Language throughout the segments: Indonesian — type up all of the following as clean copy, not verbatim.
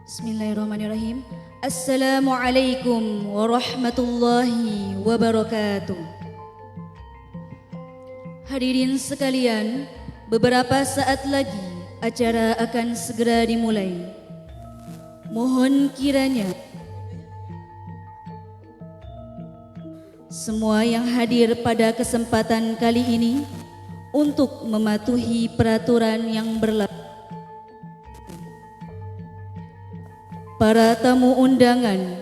Bismillahirrahmanirrahim. Assalamualaikum warahmatullahi wabarakatuh. Hadirin sekalian, beberapa saat lagi acara akan segera dimulai. Mohon kiranya semua yang hadir pada kesempatan kali ini untuk mematuhi peraturan yang berlaku. Para tamu undangan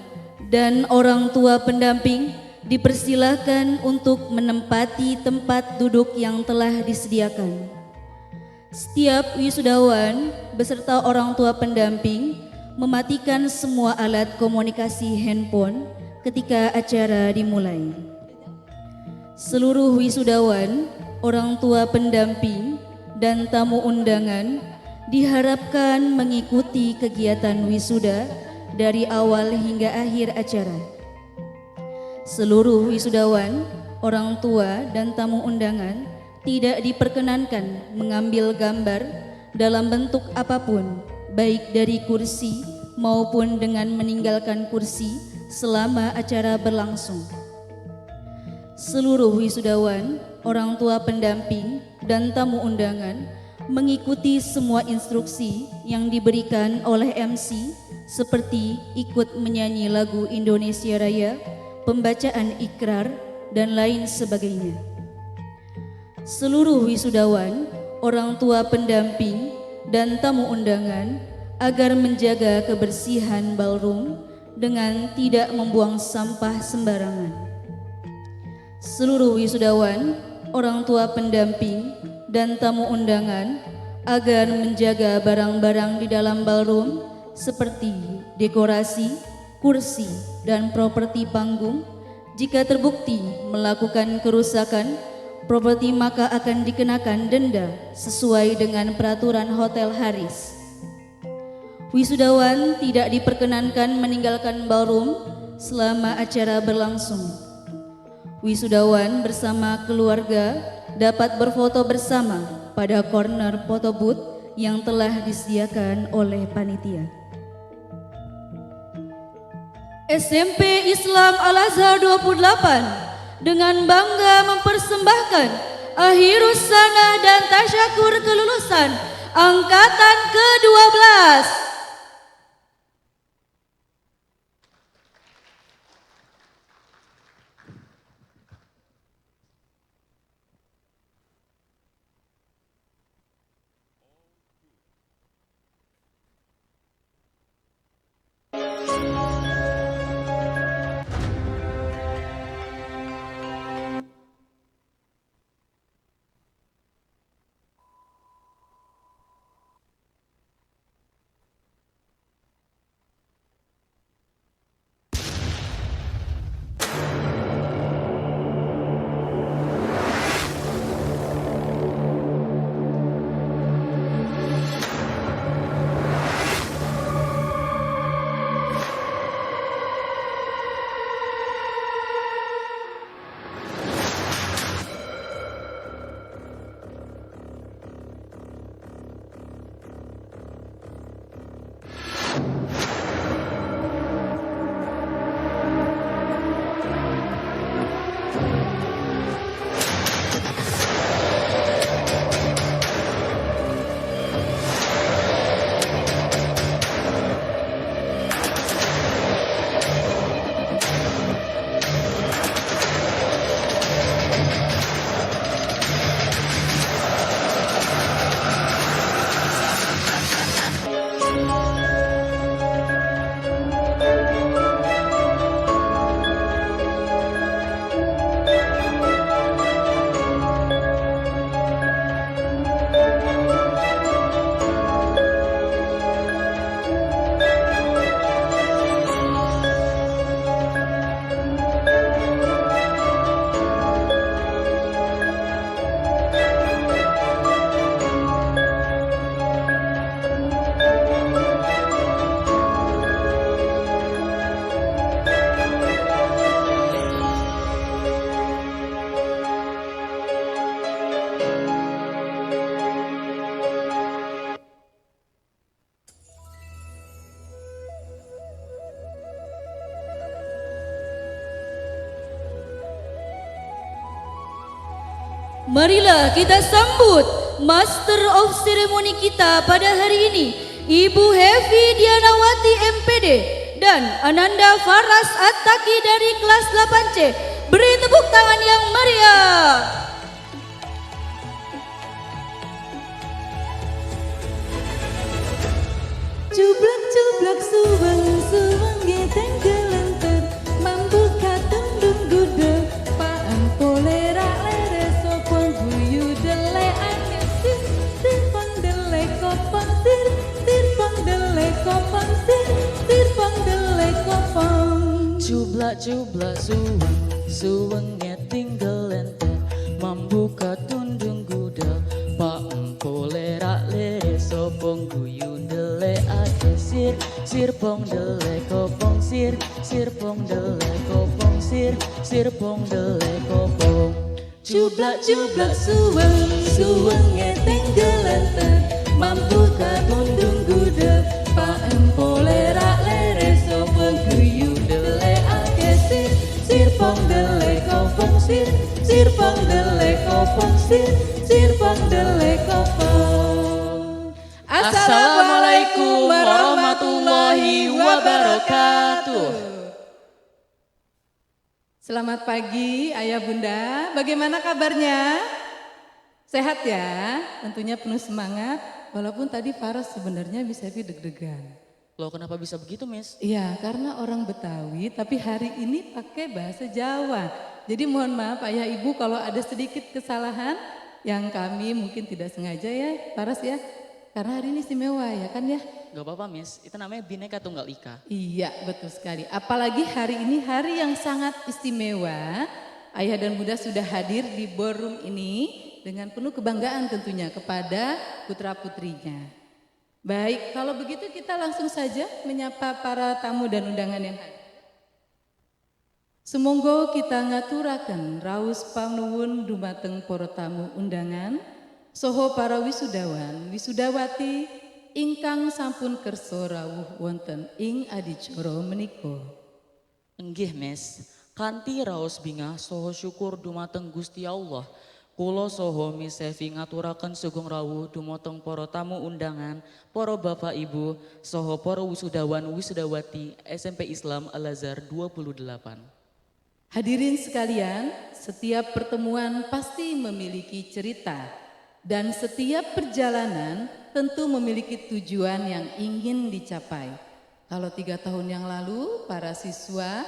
dan orang tua pendamping dipersilahkan untuk menempati tempat duduk yang telah disediakan. Setiap wisudawan beserta orang tua pendamping mematikan semua alat komunikasi handphone ketika acara dimulai. Seluruh wisudawan, orang tua pendamping, dan tamu undangan diharapkan mengikuti kegiatan wisuda dari awal hingga akhir acara. Seluruh wisudawan, orang tua, dan tamu undangan tidak diperkenankan mengambil gambar dalam bentuk apapun, baik dari kursi maupun dengan meninggalkan kursi selama acara berlangsung. Seluruh wisudawan, orang tua pendamping, dan tamu undangan mengikuti semua instruksi yang diberikan oleh MC seperti ikut menyanyi lagu Indonesia Raya, pembacaan ikrar, dan lain sebagainya. Seluruh wisudawan, orang tua pendamping, dan tamu undangan agar menjaga kebersihan ballroom dengan tidak membuang sampah sembarangan. Seluruh wisudawan, orang tua pendamping, dan tamu undangan agar menjaga barang-barang di dalam ballroom seperti dekorasi, kursi, dan properti panggung. Jika terbukti melakukan kerusakan properti maka akan dikenakan denda sesuai dengan peraturan Hotel Haris. Wisudawan tidak diperkenankan meninggalkan ballroom selama acara berlangsung. Wisudawan bersama keluarga dapat berfoto bersama pada corner photo booth yang telah disediakan oleh panitia. SMP Islam Al-Azhar 28 dengan bangga mempersembahkan Akhirus Sana dan Tasyakur kelulusan angkatan ke-12. Marilah kita sambut Master of Ceremony kita pada hari ini, Ibu Hevi Dianawati MPD dan Ananda Faras Attaki dari kelas 8C. Beri tepuk tangan yang meriah. Cublak-cublak suweng-suweng geteng gelenter mambuka tundung gude paan polera lere sopong guyu dele ake sir pang dele kopang sir pang dele kopang sir pang dele kopang. Cublak-cublak suweng geteng gelenter mambuka tundung gude paan polera lere sopong guyu dele ake sir pong dele kopong sir pong dele kopong sir pong dele kopong. Cublak-cublak suweng geteng gelenter mambuka tundung gude paan polera lere sopong guyu dele ake sir pong dele kopong sir pong dele kopong sir pong dele kopong. Assalamualaikum warahmatullahi wabarakatuh. Selamat pagi Ayah Bunda, bagaimana kabarnya? Sehat ya? Tentunya penuh semangat, walaupun tadi Faras sebenarnya bisa deg-degan. Loh kenapa bisa begitu, Miss? Iya, karena orang Betawi tapi hari ini pakai bahasa Jawa. Jadi mohon maaf Ayah Ibu kalau ada sedikit kesalahan yang kami mungkin tidak sengaja ya Faras ya. Karena hari ini istimewa ya kan ya? Gak apa-apa, Miss, itu namanya Bhinneka Tunggal Ika. Iya betul sekali, apalagi hari ini hari yang sangat istimewa. Ayah dan Bunda sudah hadir di ballroom ini dengan penuh kebanggaan tentunya kepada putra-putrinya. Baik, kalau begitu kita langsung saja menyapa para tamu dan undangan yang hadir. Sumangga kita ngaturaken raos panuwun dumateng para tamu undangan soho para wisudawan wisudawati ingkang sampun kersa rawuh wonten ing adicara menika. Enggih, Miss, kanthi raos bingah saha syukur dumateng Gusti Allah. Kula saha Miss Hevi ngaturaken sugeng rawuh dumateng para tamu undangan, para bapak ibu, saha para wisudawan wisudawati SMP Islam Al-Azhar 28. Hadirin sekalian, setiap pertemuan pasti memiliki cerita. Dan setiap perjalanan tentu memiliki tujuan yang ingin dicapai. Kalau 3 tahun yang lalu para siswa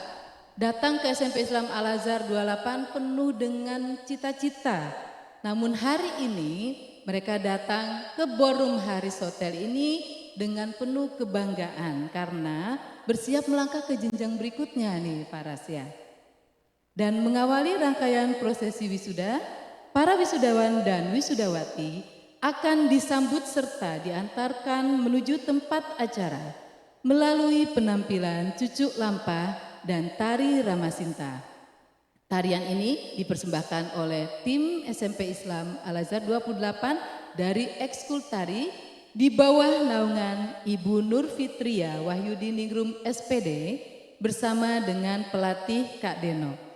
datang ke SMP Islam Al-Azhar 28 penuh dengan cita-cita. Namun hari ini mereka datang ke ballroom Haris Hotel ini dengan penuh kebanggaan karena bersiap melangkah ke jenjang berikutnya nih para sia. Dan mengawali rangkaian prosesi wisuda, para wisudawan dan wisudawati akan disambut serta diantarkan menuju tempat acara melalui penampilan cucuk lampah dan tari Ramasinta. Tarian ini dipersembahkan oleh tim SMP Islam Al-Azhar 28 dari Ekskul Tari di bawah naungan Ibu Nur Fitria Wahyudi Ningrum SPD bersama dengan pelatih Kak Deno.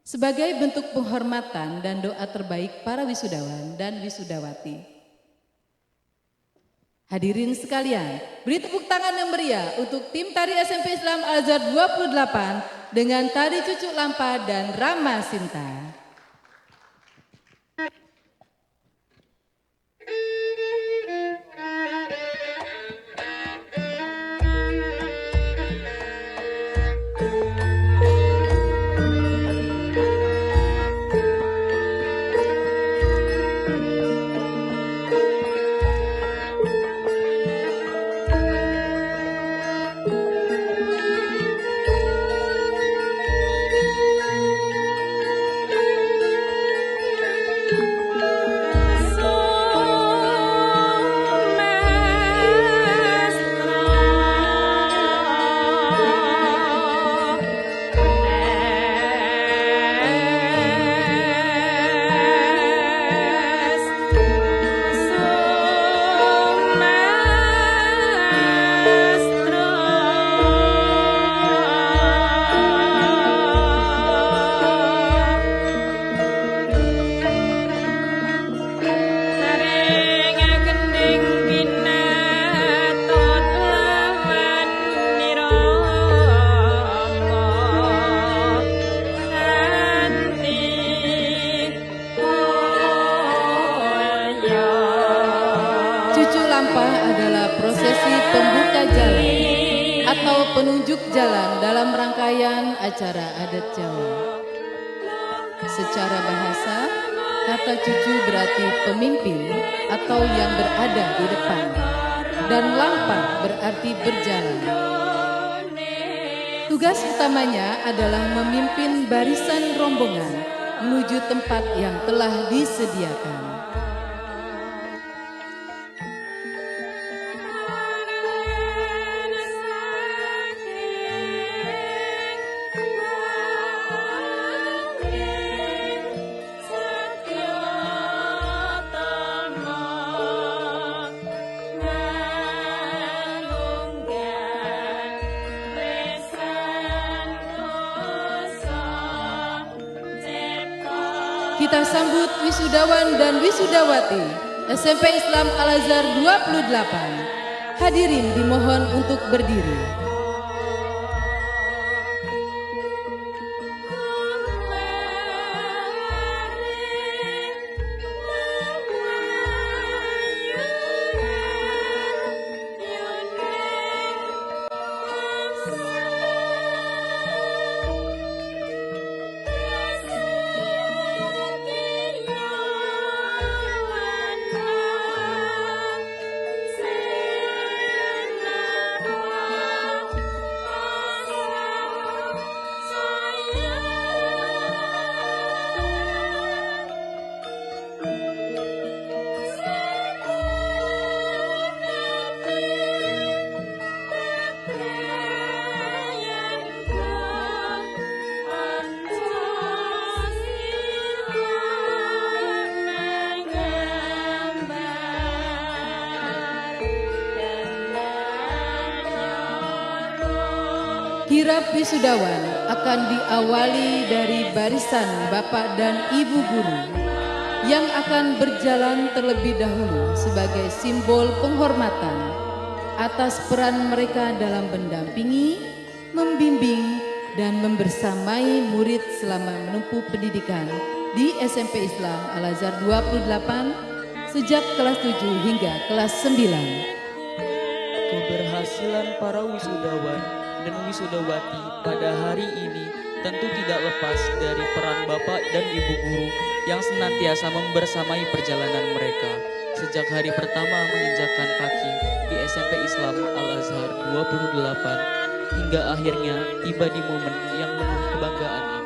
Sebagai bentuk penghormatan dan doa terbaik para wisudawan dan wisudawati. Hadirin sekalian, beri tepuk tangan yang meriah untuk tim tari SMP Islam Al-Azhar 28 dengan tari cucuk lampah dan Rama Sinta. lampah adalah prosesi pembuka jalan atau penunjuk jalan dalam rangkaian acara adat Jawa. Secara bahasa, kata cucu berarti pemimpin atau yang berada di depan, dan lampah berarti berjalan. Tugas utamanya adalah memimpin barisan rombongan menuju tempat yang telah disediakan. Kita sambut wisudawan dan wisudawati SMP Islam Al-Azhar 28. Hadirin dimohon untuk berdiri. Kirap wisudawan akan diawali dari barisan Bapak dan Ibu Guru yang akan berjalan terlebih dahulu sebagai simbol penghormatan atas peran mereka dalam mendampingi, membimbing, dan membersamai murid selama menempuh pendidikan di SMP Islam Al-Azhar 28 sejak kelas 7 hingga kelas 9. Keberhasilan para wisudawan dan wisudawati pada hari ini tentu tidak lepas dari peran Bapak dan Ibu Guru yang senantiasa membersamai perjalanan mereka sejak hari pertama menginjakkan kaki di SMP Islam Al-Azhar 28 hingga akhirnya tiba di momen yang penuh kebanggaan ini.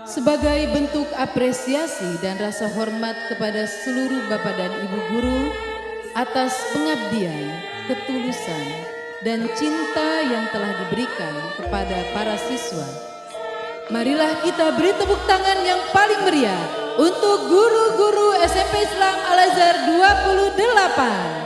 Sebagai bentuk apresiasi dan rasa hormat kepada seluruh Bapak dan Ibu Guru atas pengabdian, ketulusan, dan cinta yang telah diberikan kepada para siswa, marilah kita beri tepuk tangan yang paling meriah untuk guru-guru SMP Islam Al-Azhar 28.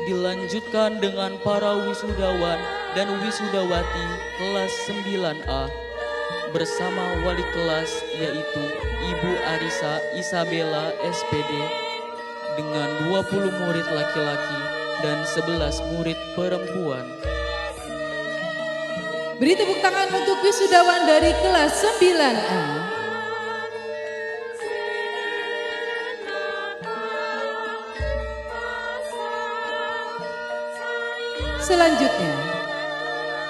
Dilanjutkan dengan para wisudawan dan wisudawati kelas 9A bersama wali kelas yaitu Ibu Arisa Isabella SPD dengan 20 murid laki-laki dan 11 murid perempuan. Beri tepuk tangan untuk wisudawan dari kelas 9A. Selanjutnya,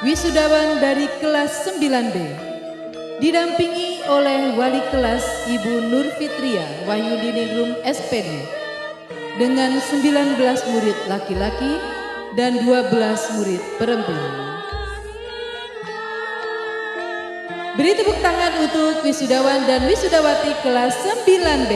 wisudawan dari kelas 9B didampingi oleh wali kelas Ibu Nur Fitria Wahyudiningrum SPD dengan 19 murid laki-laki dan 12 murid perempuan. Beri tepuk tangan untuk wisudawan dan wisudawati kelas 9B.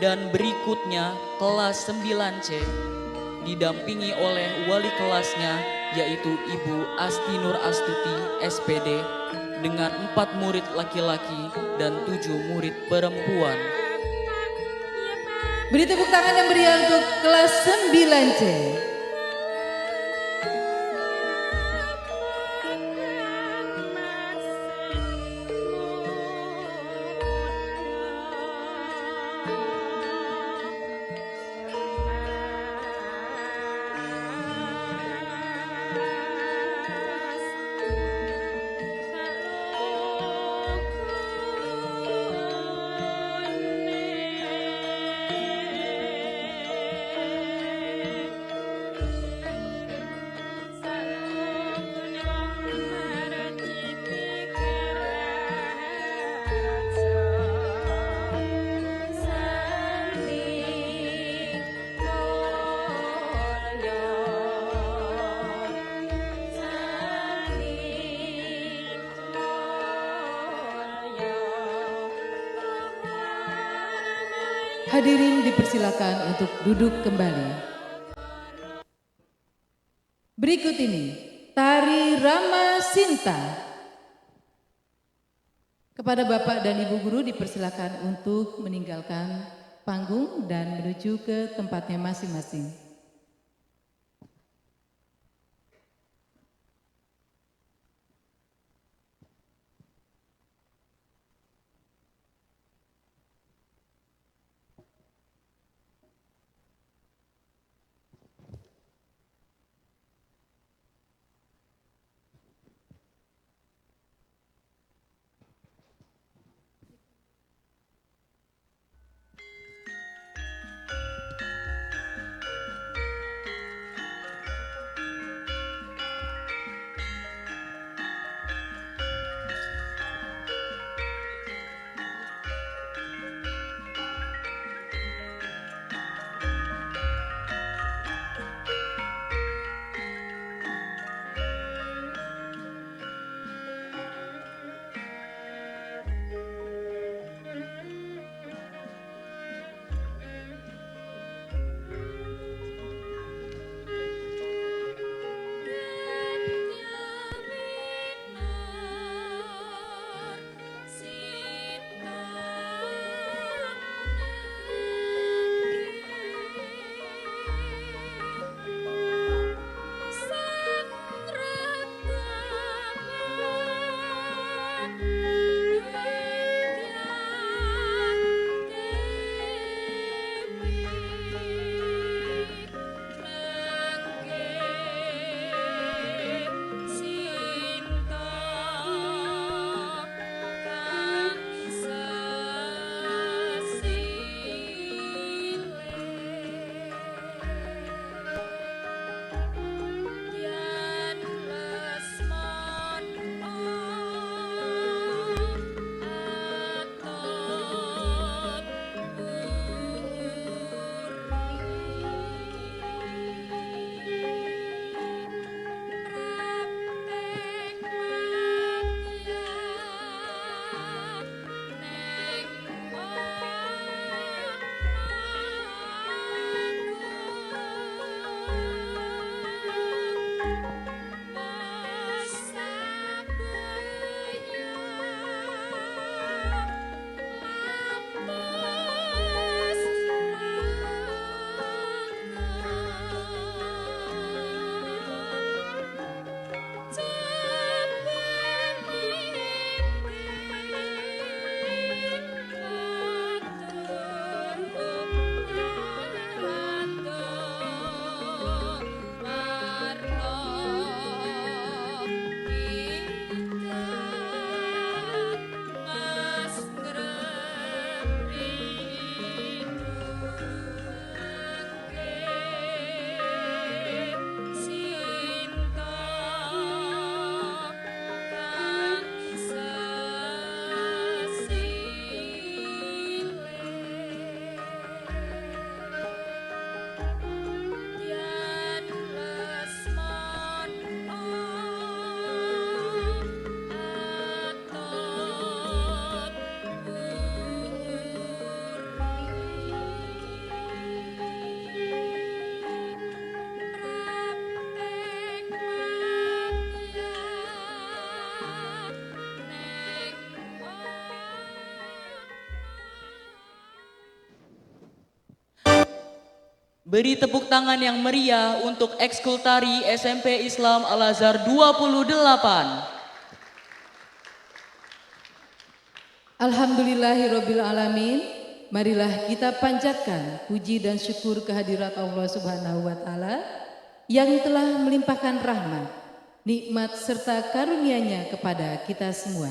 Dan berikutnya kelas 9C didampingi oleh wali kelasnya yaitu Ibu Asti Nur Astuti SPD dengan 4 murid laki-laki dan 7 murid perempuan. Beri tepuk tangan yang meriah untuk kelas 9C. Hadirin dipersilakan untuk duduk kembali. Berikut ini tari Rama Sinta. Kepada Bapak dan Ibu Guru dipersilakan untuk meninggalkan panggung dan menuju ke tempatnya masing-masing. Beri tepuk tangan yang meriah untuk ekskul tari SMP Islam Al-Azhar 28. Alhamdulillahirabbil alamin. Marilah kita panjatkan puji dan syukur kehadirat Allah Subhanahu wa taala yang telah melimpahkan rahmat, nikmat serta karunia-Nya kepada kita semua.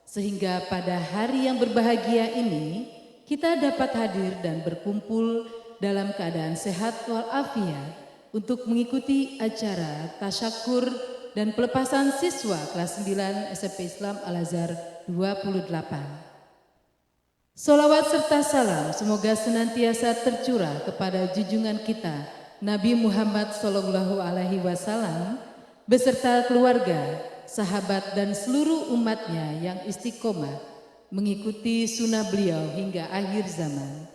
Sehingga pada hari yang berbahagia ini kita dapat hadir dan berkumpul dalam keadaan sehat walafiat untuk mengikuti acara tasyakur dan pelepasan siswa kelas 9 SMP Islam Al-Azhar 28. Salawat serta salam semoga senantiasa tercurah kepada junjungan kita Nabi Muhammad SAW beserta keluarga, sahabat dan seluruh umatnya yang istiqomah mengikuti sunnah beliau hingga akhir zaman.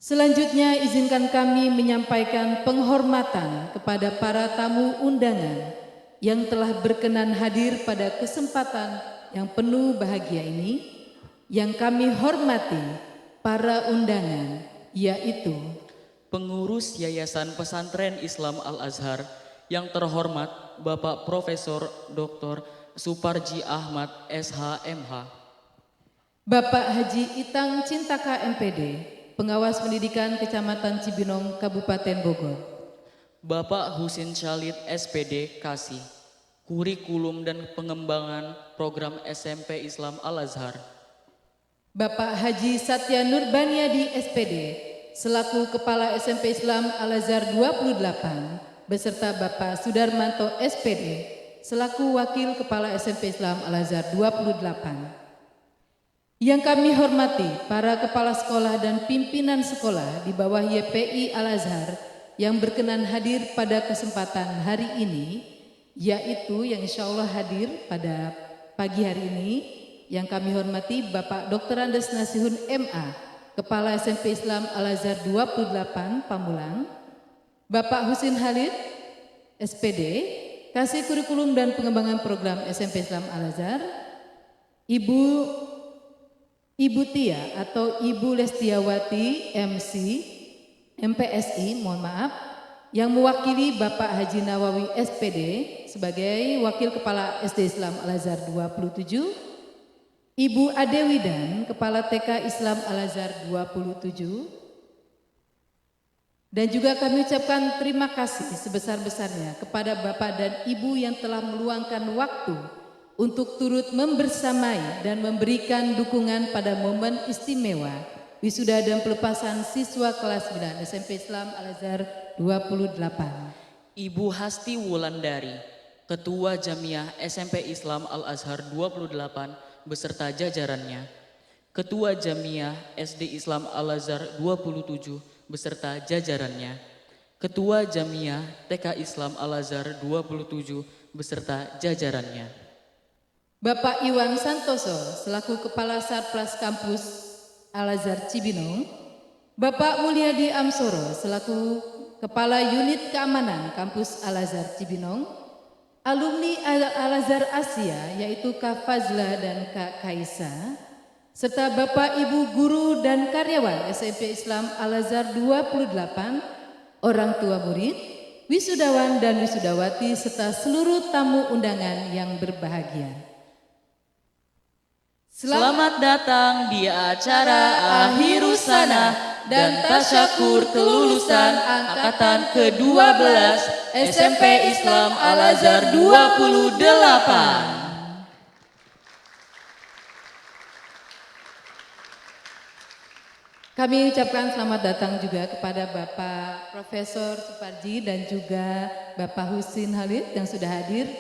Selanjutnya izinkan kami menyampaikan penghormatan kepada para tamu undangan yang telah berkenan hadir pada kesempatan yang penuh bahagia ini. Yang kami hormati para undangan yaitu Pengurus Yayasan Pesantren Islam Al-Azhar yang terhormat Bapak Profesor Dr. Suparji Ahmad SH.MH, Bapak Haji Itang Cintaka MPD, Pengawas Pendidikan Kecamatan Cibinong, Kabupaten Bogor. Bapak Husin Syalid SPD Kasih, Kurikulum dan Pengembangan Program SMP Islam Al-Azhar. Bapak Haji Satya Nurbaniadi SPD, selaku Kepala SMP Islam Al-Azhar 28, beserta Bapak Sudarmanto SPD, selaku Wakil Kepala SMP Islam Al-Azhar 28. Yang kami hormati para kepala sekolah dan pimpinan sekolah di bawah YPI Al-Azhar yang berkenan hadir pada kesempatan hari ini, yaitu yang insya Allah hadir pada pagi hari ini. Yang kami hormati Bapak Dr. Andes Nasihun MA, Kepala SMP Islam Al-Azhar 28 Pamulang, Bapak Husin Halid SPD, Kasih Kurikulum dan Pengembangan Program SMP Islam Al-Azhar, Ibu Tia atau Ibu Lestiawati MC MPSI, mohon maaf, yang mewakili Bapak Haji Nawawi SPD sebagai Wakil Kepala SD Islam Al-Azhar 27, Ibu Adewidan, Kepala TK Islam Al-Azhar 27, dan juga kami ucapkan terima kasih sebesar-besarnya kepada Bapak dan Ibu yang telah meluangkan waktu untuk turut membersamai dan memberikan dukungan pada momen istimewa wisuda dan pelepasan siswa kelas 9 SMP Islam Al-Azhar 28. Ibu Hasti Wulandari, Ketua Jamiah SMP Islam Al-Azhar 28 beserta jajarannya, Ketua Jamiah SD Islam Al-Azhar 27 beserta jajarannya, Ketua Jamiah TK Islam Al-Azhar 27 beserta jajarannya. Bapak Iwan Santoso selaku Kepala Satplas Kampus Al-Azhar Cibinong, Bapak Mulyadi Amsoro selaku Kepala Unit Keamanan Kampus Al-Azhar Cibinong, alumni Al-Azhar Asia yaitu Kak Fazla dan Kak Kaisa, serta Bapak Ibu guru dan karyawan SMP Islam Al-Azhar 28, orang tua murid, wisudawan dan wisudawati serta seluruh tamu undangan yang berbahagia. Selamat datang di acara Akhirus Sana dan Tasyakur kelulusan angkatan ke-12 SMP Islam Al-Azhar 28. Kami ucapkan selamat datang juga kepada Bapak Profesor Suparji dan juga Bapak Husin Halid yang sudah hadir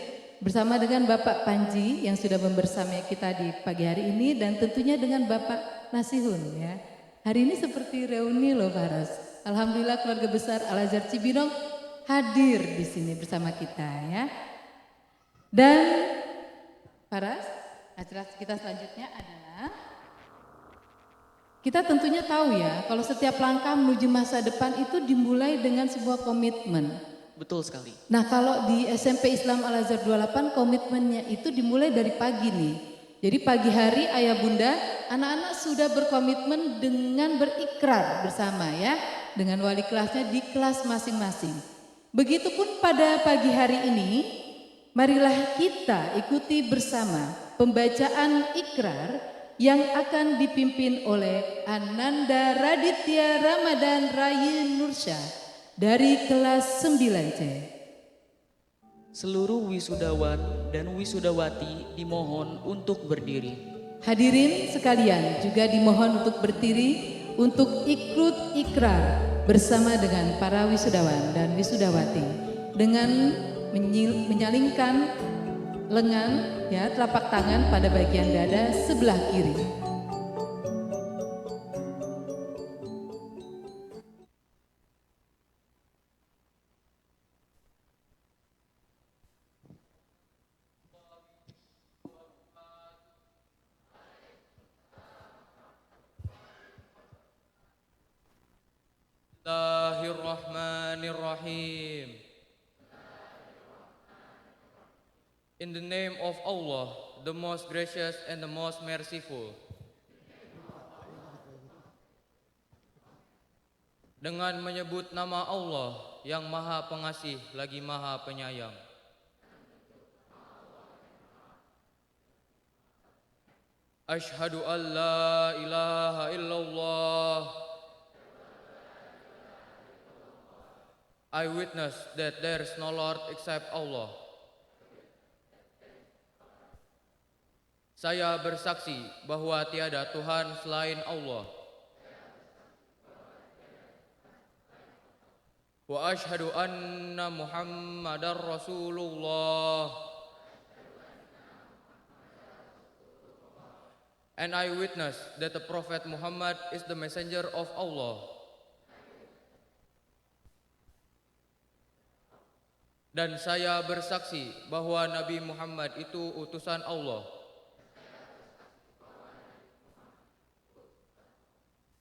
bersama dengan Bapak Panji yang sudah membersamai kita di pagi hari ini dan tentunya dengan Bapak Nasihun ya. Hari ini seperti reuni loh Faras. Alhamdulillah keluarga besar Al-Azhar Cibinong hadir di sini bersama kita ya. Dan Faras, acara kita selanjutnya adalah kita tentunya tahu ya kalau setiap langkah menuju masa depan itu dimulai dengan sebuah komitmen. Betul sekali. Nah kalau di SMP Islam Al-Azhar 28 komitmennya itu dimulai dari pagi nih. Jadi pagi hari ayah bunda anak-anak sudah berkomitmen dengan berikrar bersama ya. dengan wali kelasnya di kelas masing-masing. Begitupun pada pagi hari ini, marilah kita ikuti bersama pembacaan ikrar yang akan dipimpin oleh Ananda Raditya Ramadan Rayi Nursyah dari kelas 9C. Seluruh wisudawan dan wisudawati dimohon untuk berdiri. Hadirin sekalian juga dimohon untuk berdiri untuk ikut ikrar bersama dengan para wisudawan dan wisudawati dengan menyalingkan lengan ya, telapak tangan pada bagian dada sebelah kiri. Bismillahirrahmanirrahim. In the name of Allah, the most gracious and the most merciful. Dengan menyebut nama Allah yang Maha Pengasih lagi Maha Penyayang. Asyhadu an la ilaha illallah. I witness that there is no Lord except Allah. Saya bersaksi bahwa tiada Tuhan selain Allah. Wa asyhadu anna Muhammadar Rasulullah. And I witness that the Prophet Muhammad is the messenger of Allah. Dan saya bersaksi bahwa Nabi Muhammad itu utusan Allah.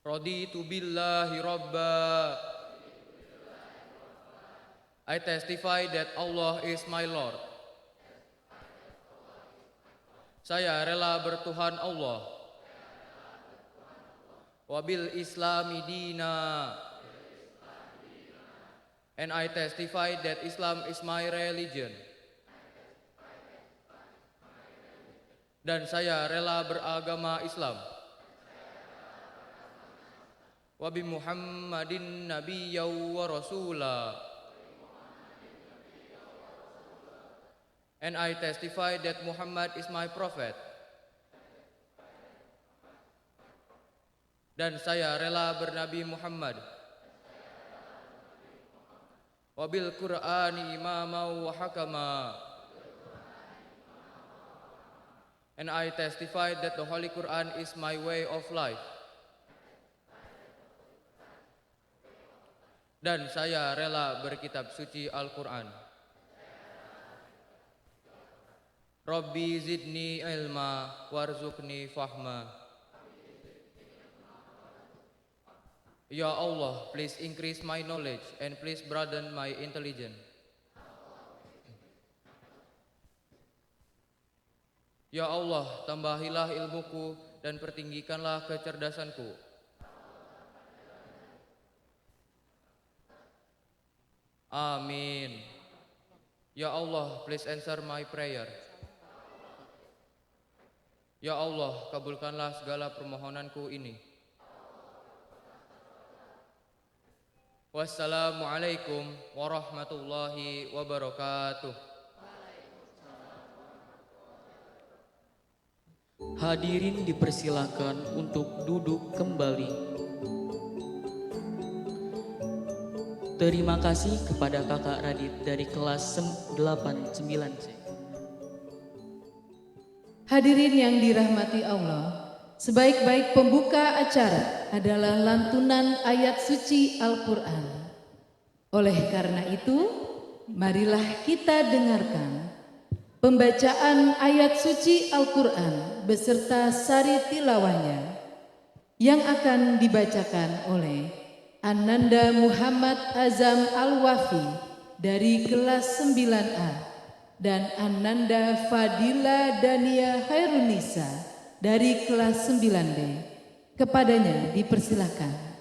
Raditu billahi rabba. I testify that Allah is my Lord. Saya rela bertuhan Allah. Wabil Islami dina. And I testify that Islam is my religion. Dan saya rela beragama Islam. Wa bi Muhammadin nabiyya wa rasula. And I testify that Muhammad is my prophet. Dan saya rela bernabi Muhammad. Wabil Qur'ani imama wa hakama. And I testify that the Holy Quran is my way of life. Dan saya rela berkitab suci Al-Quran. Rabbi zidni ilma warzuqni fahma. Ya Allah, please increase my knowledge and please broaden my intelligence. Ya Allah, tambahilah ilmuku dan pertinggikanlah kecerdasanku. Amin. Ya Allah, please answer my prayer. Ya Allah, kabulkanlah segala permohonanku ini. Wassalamualaikum warahmatullahi wabarakatuh. Hadirin dipersilakan untuk duduk kembali. Terima kasih kepada Kakak Radit dari kelas 89C. Hadirin yang dirahmati Allah, sebaik-baik pembuka acara adalah lantunan ayat suci Al-Quran. Oleh karena itu, marilah kita dengarkan pembacaan ayat suci Al-Quran beserta sari tilawahnya yang akan dibacakan oleh Ananda Muhammad Azam Al-Wafi dari kelas 9A dan Ananda Fadila Dania Hairunisa dari kelas 9D. Kepadanya dipersilakan.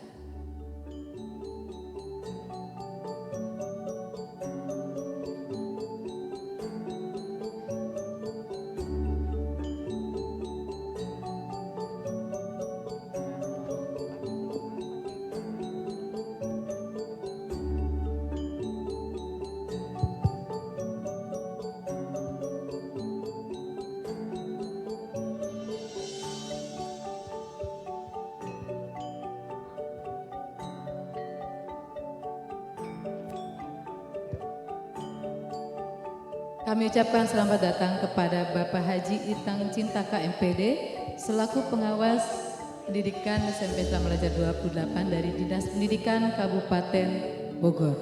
Kami ucapkan selamat datang kepada Bapak Haji Itang Cintaka MPD selaku pengawas pendidikan SMP Islam Belajar 28 dari Dinas Pendidikan Kabupaten Bogor.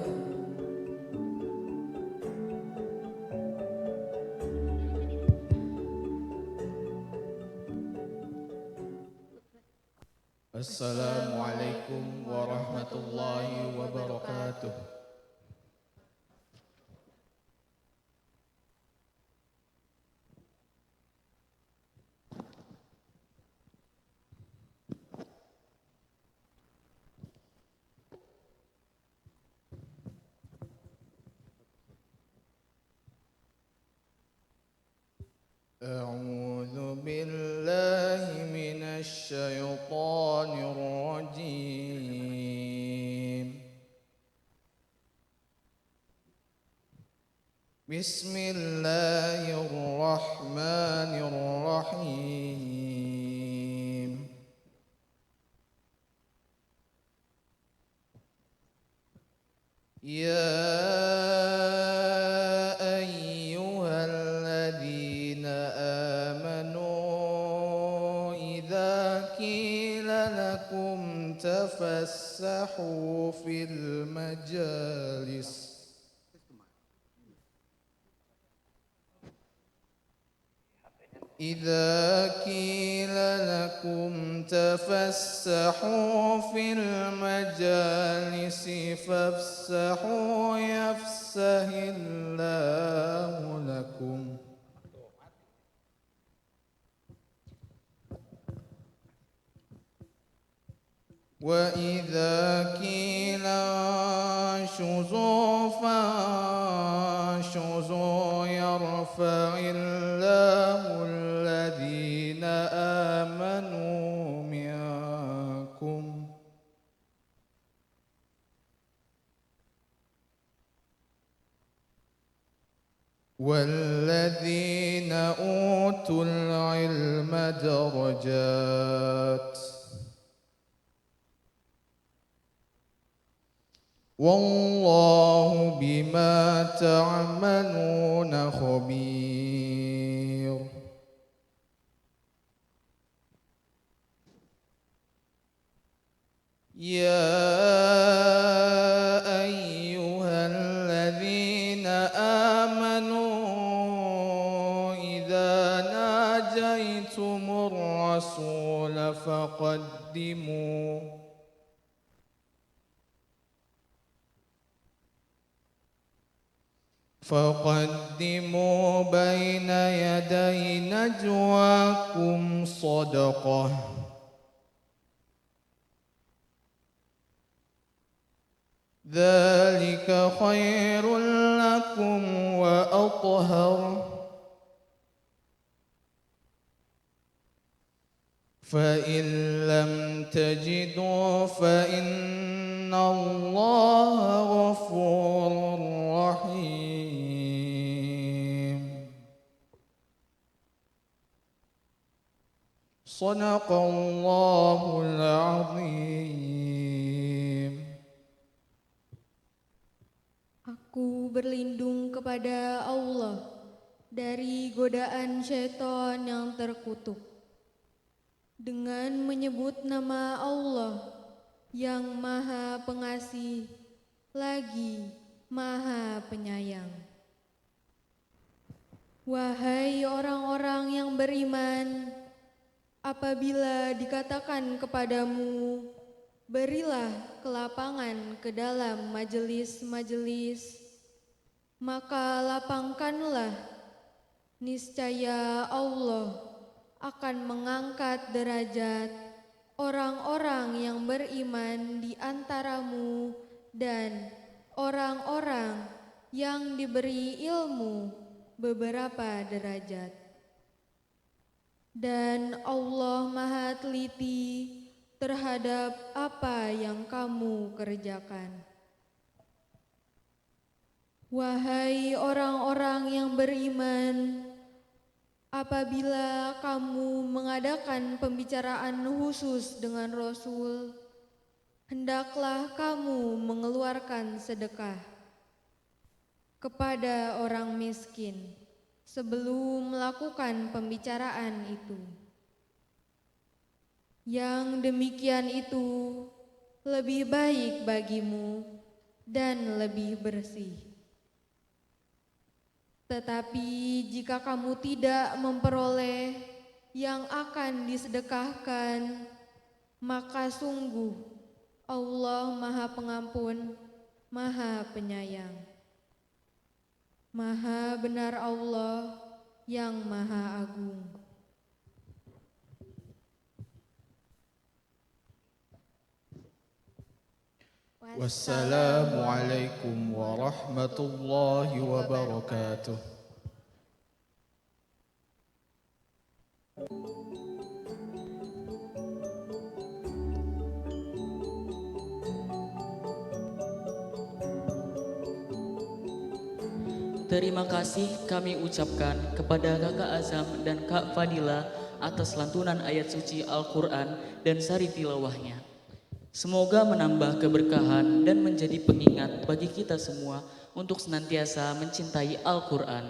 Assalamualaikum warahmatullahi wabarakatuh. أعوذ بالله من الشيطان الرجيم. بسم الله الرحمن الرحيم. تفسحوا في المجالس إذا قيل لكم تفسحوا في المجالس فافسحوا يفسح الله لكم وإذا قيل انشزوا فانشزوا يرفع الله الذين آمنوا منكم والذين أوتوا العلم درجات والله بما تعملون خبير. يا أيها الذين آمنوا إذا ناجيتم الرسول فقدموا بين يدي نجواكم صدقة ذلك خير لكم وأطهر فإن لم تجدوا فإن الله غفور رحيم. صدق الله العظيم. Aku berlindung kepada Allah dari godaan syaitan yang terkutuk dengan menyebut nama Allah yang Maha Pengasih lagi Maha Penyayang. Wahai orang-orang yang beriman, apabila dikatakan kepadamu, berilah kelapangan ke dalam majelis-majelis, maka lapangkanlah, niscaya Allah akan mengangkat derajat orang-orang yang beriman di antaramu dan orang-orang yang diberi ilmu beberapa derajat. Dan Allah Maha teliti terhadap apa yang kamu kerjakan. Wahai orang-orang yang beriman, apabila kamu mengadakan pembicaraan khusus dengan Rasul, hendaklah kamu mengeluarkan sedekah. kepada orang miskin sebelum melakukan pembicaraan itu. Yang demikian itu lebih baik bagimu dan lebih bersih. Tetapi jika kamu tidak memperoleh yang akan disedekahkan, maka sungguh Allah Maha Pengampun, Maha Penyayang. Maha benar Allah yang Maha Agung. Wassalamualaikum warahmatullahi wabarakatuh. Terima kasih kami ucapkan kepada Kakak Azam dan Kak Fadila atas lantunan ayat suci Al-Quran dan sari tilawahnya. Semoga menambah keberkahan dan menjadi pengingat bagi kita semua untuk senantiasa mencintai Al-Quran.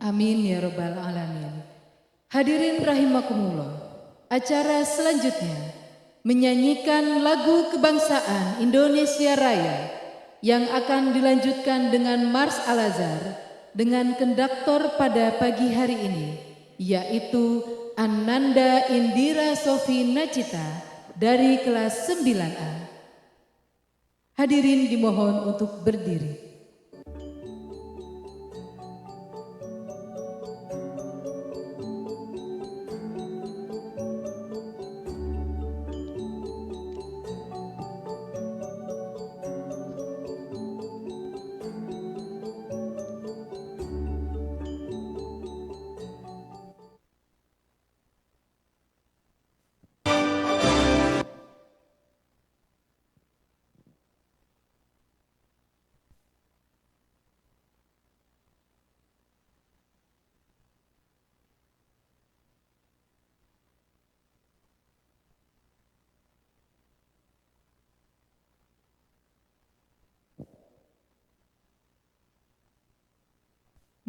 Amin ya Rabbal Alamin. Hadirin rahimakumullah, acara selanjutnya menyanyikan lagu kebangsaan Indonesia Raya yang akan dilanjutkan dengan Mars Al-Azhar dengan konduktor pada pagi hari ini, yaitu Ananda Indira Sofi Nachita dari kelas 9A. Hadirin dimohon untuk berdiri.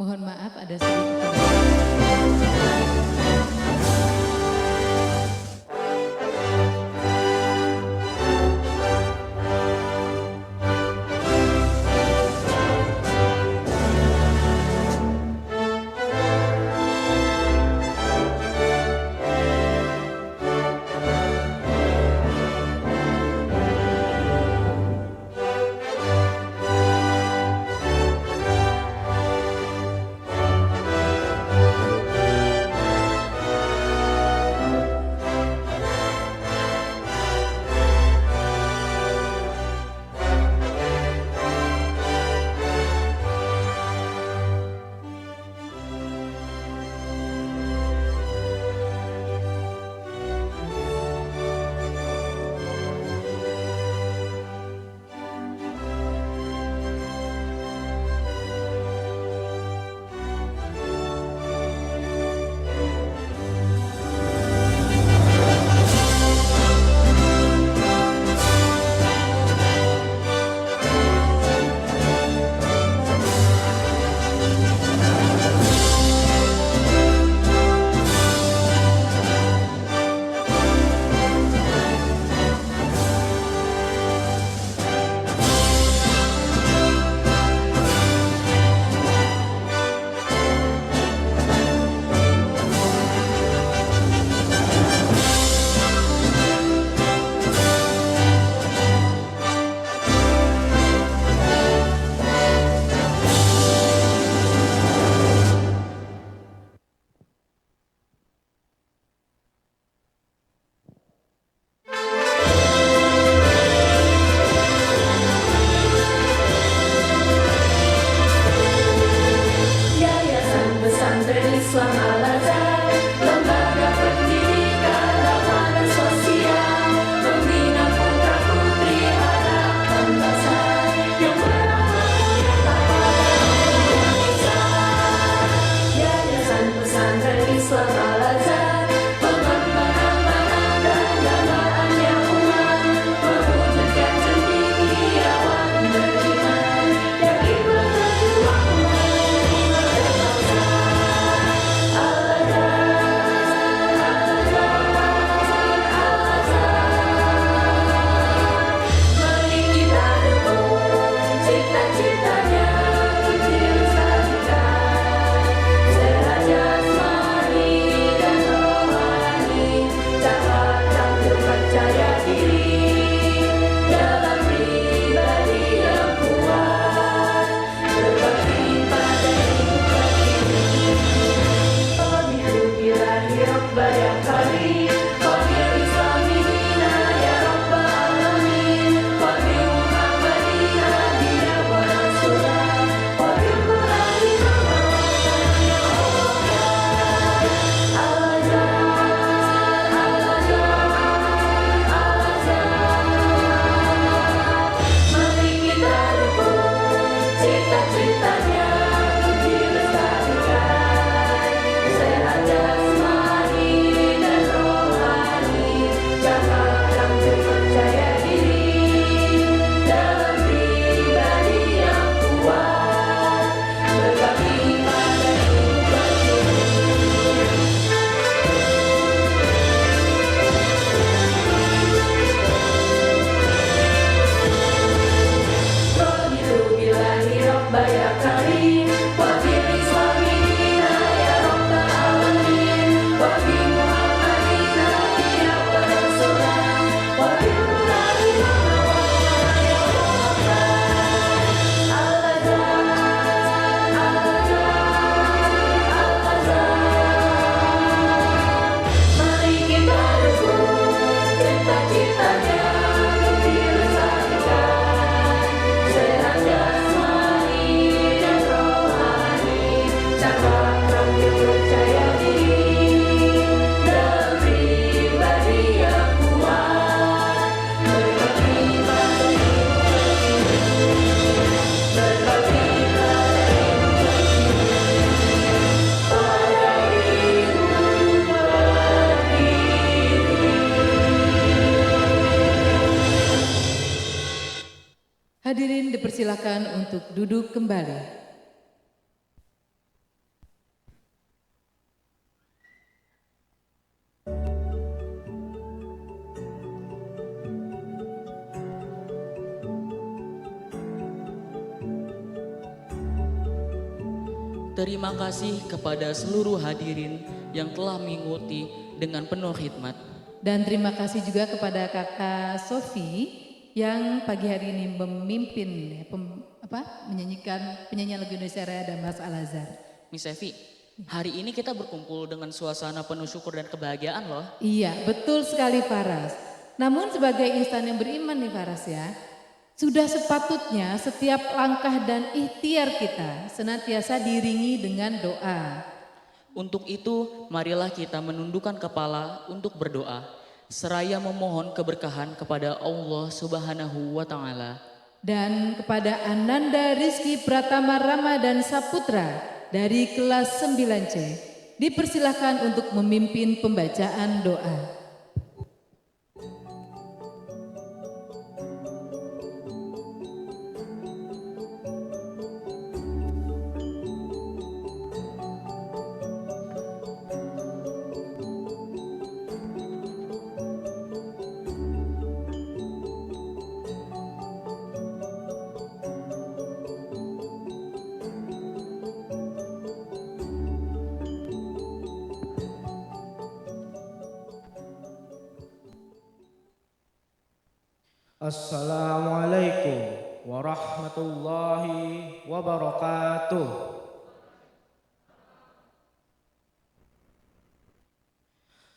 Mohon maaf ada sedikit Hadirin dipersilakan untuk duduk kembali. Terima kasih kepada seluruh hadirin yang telah mengikuti dengan penuh khidmat. Dan terima kasih juga kepada Kakak Sofi yang pagi hari ini memimpin menyanyikan penyanyian lagu Indonesia Raya dan Mas Al-Azhar. Miss Evi, hari ini kita berkumpul dengan suasana penuh syukur dan kebahagiaan loh. Iya, betul sekali Faras. Namun sebagai insan yang beriman nih Faras ya, sudah sepatutnya setiap langkah dan ikhtiar kita senantiasa diiringi dengan doa. Untuk itu, marilah kita menundukkan kepala untuk berdoa, seraya memohon keberkahan kepada Allah Subhanahu wa Ta'ala. Dan kepada Ananda Rizky Pratama Ramadan Saputra dari kelas 9C, dipersilahkan untuk memimpin pembacaan doa. Assalamualaikum warahmatullahi wabarakatuh.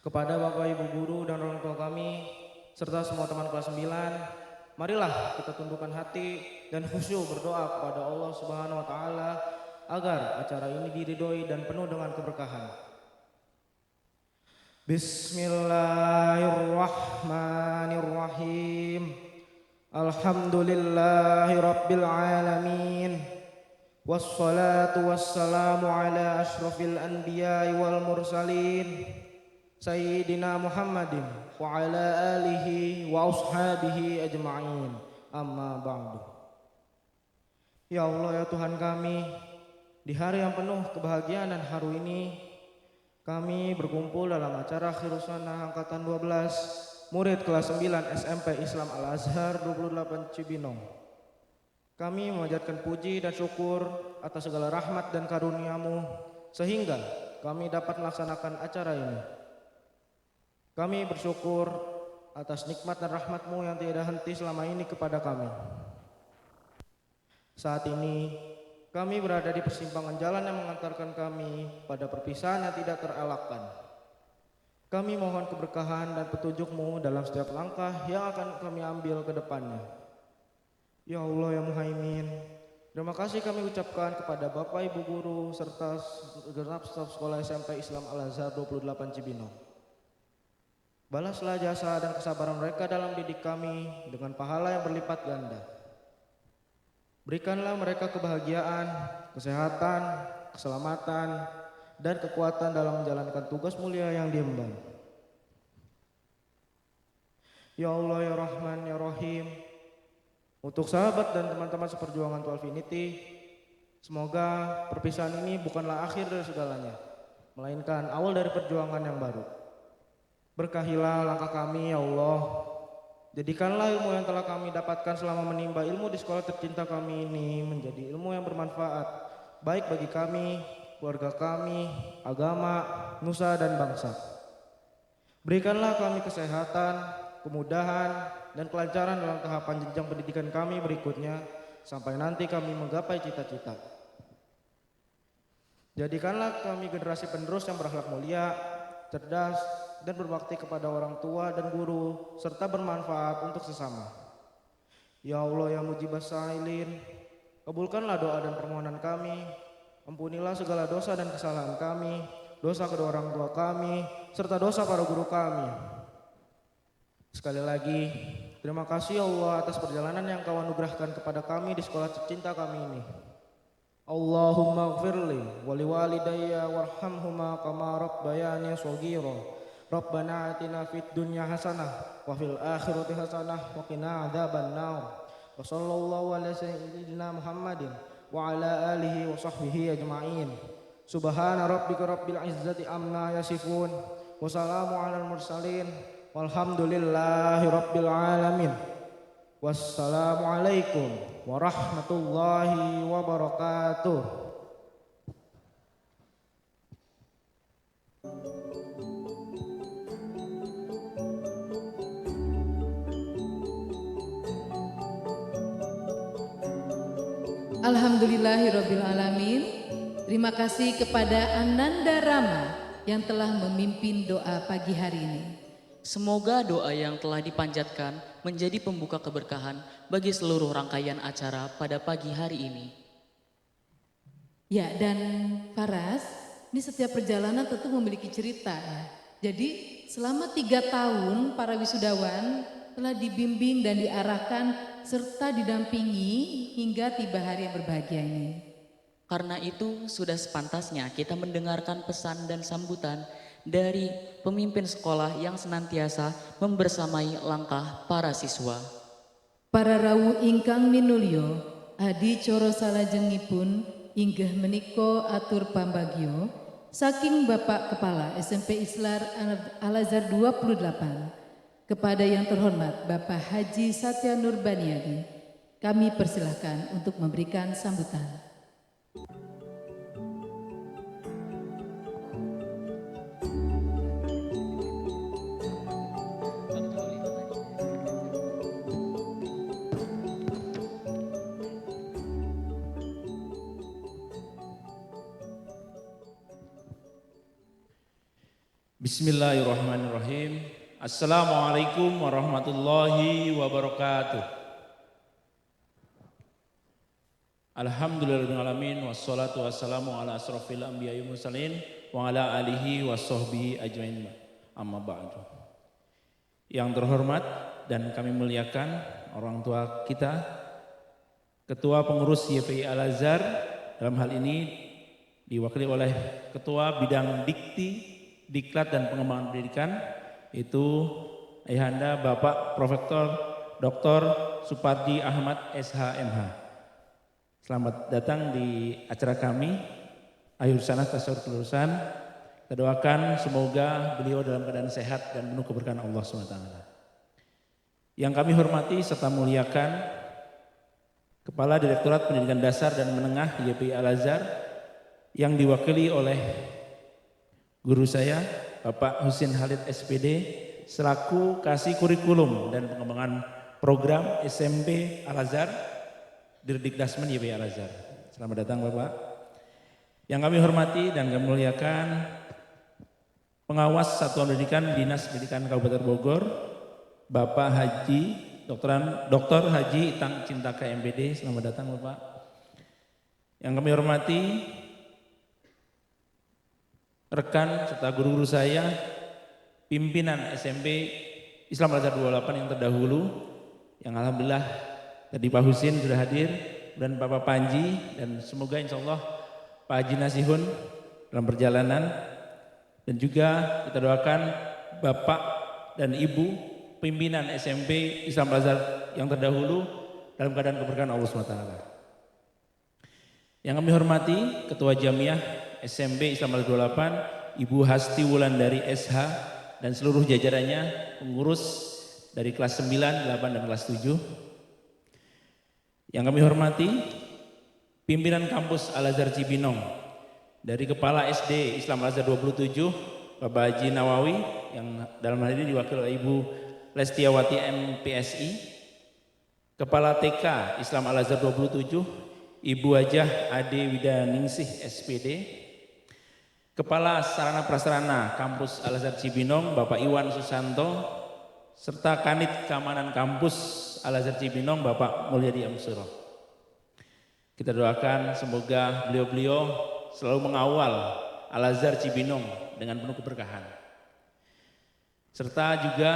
Kepada Bapak Ibu Guru dan orang tua kami, serta semua teman kelas 9, marilah kita tundukkan hati dan khusyuk berdoa kepada Allah Subhanahu wa Ta'ala agar acara ini diridhoi dan penuh dengan keberkahan. Bismillahirrahmanirrahim. Alhamdulillahi Rabbil Alamin. Wassalatu wassalamu ala ashrafil anbiya'i wal mursalin Sayyidina Muhammadin wa ala alihi wa ashabihi ajma'in. Amma ba'du. Ya Allah ya Tuhan kami, di hari yang penuh kebahagiaan dan haru ini, kami berkumpul dalam acara Khirusana Angkatan 12 murid kelas 9 SMP Islam Al-Azhar 28 Cibinong. Kami memanjatkan puji dan syukur atas segala rahmat dan karunia-Mu sehingga kami dapat melaksanakan acara ini. Kami bersyukur atas nikmat dan rahmat-Mu yang tiada henti selama ini kepada kami. Saat ini kami berada di persimpangan jalan yang mengantarkan kami pada perpisahan yang tidak terelakkan. Kami mohon keberkahan dan petunjuk-Mu dalam setiap langkah yang akan kami ambil ke depannya. Ya Allah ya Muhaimin, terima kasih kami ucapkan kepada Bapak Ibu Guru serta segenap staf sekolah SMP Islam Al-Azhar 28 Cibinong. Balaslah jasa dan kesabaran mereka dalam didik kami dengan pahala yang berlipat ganda. Berikanlah mereka kebahagiaan, kesehatan, keselamatan, dan kekuatan dalam menjalankan tugas mulia yang diemban. Ya Allah ya Rahman ya Rahim, untuk sahabat dan teman-teman seperjuangan Twelfinity, semoga perpisahan ini bukanlah akhir dari segalanya, melainkan awal dari perjuangan yang baru. Berkahilah langkah kami ya Allah. Jadikanlah ilmu yang telah kami dapatkan selama menimba ilmu di sekolah tercinta kami ini menjadi ilmu yang bermanfaat, baik bagi kami, keluarga kami, agama, nusa dan bangsa. Berikanlah kami kesehatan, kemudahan, dan kelancaran dalam tahapan jenjang pendidikan kami berikutnya sampai nanti kami menggapai cita-cita. Jadikanlah kami generasi penerus yang berakhlak mulia, cerdas, dan berbakti kepada orang tua dan guru serta bermanfaat untuk sesama. Ya Allah ya Mujibas Sa'ilin, kabulkanlah doa dan permohonan kami. Ampunilah segala dosa dan kesalahan kami, dosa kedua orang tua kami, serta dosa para guru kami. Sekali lagi, terima kasih ya Allah atas perjalanan yang Kau anugerahkan kepada kami di sekolah tercinta kami ini. Allahumma gfirli wali walidayya warhamhuma kama rabbayani shaghira. Rabbana atina fid dunya hasanah wa fil akhirati hasanah wa qina adzabannar. wa sallallahu ala sayyidina Muhammadin wa ala alihi wa sahbihi ajma'in. Subhana rabbika rabbil izzati amma yasifun wa salamu alal mursalin walhamdulillahi rabbil alamin. Wassalamualaikum warahmatullahi wabarakatuh. Alhamdulillahirabbil alamin. Terima kasih kepada Ananda Rama yang telah memimpin doa pagi hari ini. Semoga doa yang telah dipanjatkan menjadi pembuka keberkahan bagi seluruh rangkaian acara pada pagi hari ini. Ya, dan Faras, ini setiap perjalanan tentu memiliki cerita ya. Jadi selama 3 tahun para wisudawan telah dibimbing dan diarahkan serta didampingi hingga tiba hari yang berbahagia ini. Karena itu sudah sepantasnya kita mendengarkan pesan dan sambutan dari pemimpin sekolah yang senantiasa membersamai langkah para siswa. Para rawuh ingkang minulya, adi cara salajengipun inggih menika atur pambagyo saking Bapak Kepala SMP Islam Al-Azhar 28 kepada yang terhormat Bapak Haji Satya Nurbaniadi, kami persilahkan untuk memberikan sambutan. Bismillahirrahmanirrahim. Assalamualaikum warahmatullahi wabarakatuh. Alhamdulillahirrahmanirrahim. Wassalatu wassalamu ala asrafil anbiya'i mursalin wa ala alihi wa sahbihi ajmain. Amma ba'du. Yang terhormat dan kami muliakan orang tua kita, Ketua Pengurus YPI Al-Azhar, dalam hal ini diwakili oleh Ketua Bidang Dikti, Diklat dan Pengembangan Pendidikan, itu Ayahanda Bapak Profesor Dr. Supardi Ahmad SHMH. Selamat datang di acara kami, akhir sana tasawur kelulusan. Kita doakan semoga beliau dalam keadaan sehat dan penuh keberkahan Allah SWT. Yang kami hormati serta muliakan Kepala Direktorat Pendidikan Dasar dan Menengah YPI Al-Azhar yang diwakili oleh guru saya, Bapak Husin Halid SPD, selaku Kasih Kurikulum dan Pengembangan Program SMP Al-Azhar, Dirdikdasmen YPI Al-Azhar. Selamat datang Bapak. Yang kami hormati dan kami muliakan Pengawas Satuan Pendidikan Dinas Pendidikan Kabupaten Bogor, Bapak Haji Dr. Haji Itang Cintaka MPD. Selamat datang Bapak. Yang kami hormati rekan serta guru-guru saya, pimpinan SMP Islam Al-Azhar 28 yang terdahulu, yang alhamdulillah tadi Pak Husin sudah hadir, dan Bapak Panji, dan semoga insya Allah Pak Haji Nasihun dalam perjalanan, dan juga kita doakan Bapak dan Ibu pimpinan SMP Islam Al-Azhar yang terdahulu dalam keadaan keberkahan Allah SWT. Yang kami hormati Ketua Jamiah SMP Islam Al-Azhar 28, Ibu Hasti Wulandari SH, dan seluruh jajarannya, pengurus dari kelas 9, 8, dan kelas 7. Yang kami hormati, pimpinan kampus Al-Azhar Cibinong, dari Kepala SD Islam Al-Azhar 27, Bapak Haji Nawawi, yang dalam hal ini diwakili oleh Ibu Lestiawati MPSI, Kepala TK Islam Al-Azhar 27, Ibu Hajah Ade Widaningsih SPD, Kepala Sarana Prasarana Kampus Al-Azhar Cibinong, Bapak Iwan Susanto, serta Kanit Keamanan Kampus Al-Azhar Cibinong, Bapak Mulyadi Amsuro. Kita doakan semoga beliau-beliau selalu mengawal Al-Azhar Cibinong dengan penuh keberkahan. Serta juga